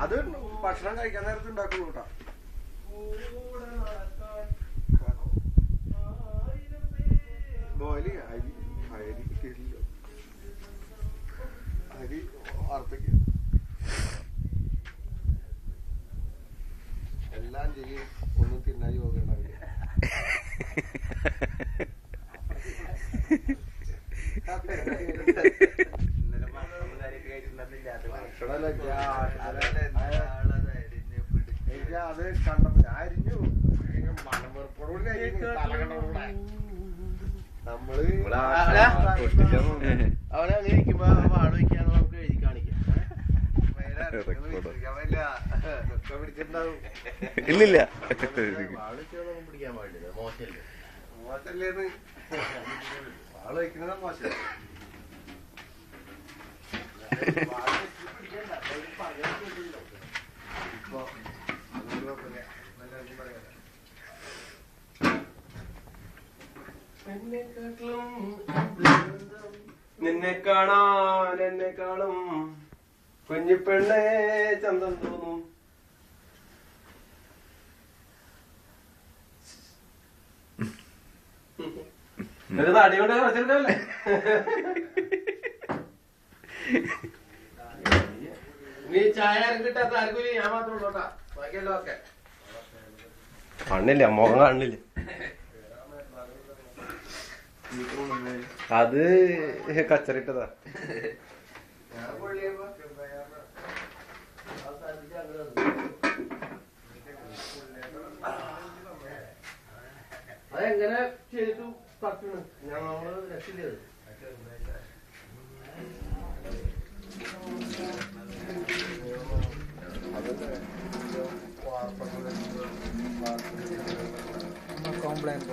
അത് ഭക്ഷണം കഴിക്കാൻ നേരത്ത് ഉണ്ടാക്കുള്ളൂ കേട്ടോ. ബോയില് അരി അരി വാർത്തക്ക് എല്ലാം ചെയ്യും. ഒന്നും തിന്നാൻ യോഗ ഉണ്ടാവില്ല. അത് കണ്ടപ്പോ ഞാൻ അരിഞ്ഞു മണമ്പുറപ്പോടുകൂടി നമ്മള് അവനെ ഇരിക്കുമ്പോ വാട് വയ്ക്കാന്ന് നമുക്ക് എഴുതി കാണിക്കാം. പിടിച്ചിട്ടുണ്ടാവും. ഇല്ലില്ല, വാള് വെച്ചാൽ പിടിക്കാൻ പാടില്ല. മോശമല്ലേ? മോശല്ലേന്ന് വാള് വയ്ക്കുന്നത് മോശം. നിന്നെ കാണാൻ എന്നെക്കാളും കുഞ്ഞിപ്പെണ്ണെ ചന്തം തോന്നും. തടി കൊണ്ട് കളിച്ചിട്ടല്ലേ? നീ ചായ കിട്ടാത്ത ആർക്കും ഞാൻ മാത്രം ഉള്ളൂട്ടാ. ബാക്കിയല്ലോ ഒക്കെ കണ്ണില്ല, മുഖം കണ്ണില്ല. അത് കച്ചറിട്ടതാ. അതെങ്ങനെ ചെയ്തിട്ടു തട്ടണ് ഞങ്ങള് രക്ഷയില്ല. കോംപ്ലൈന്റ്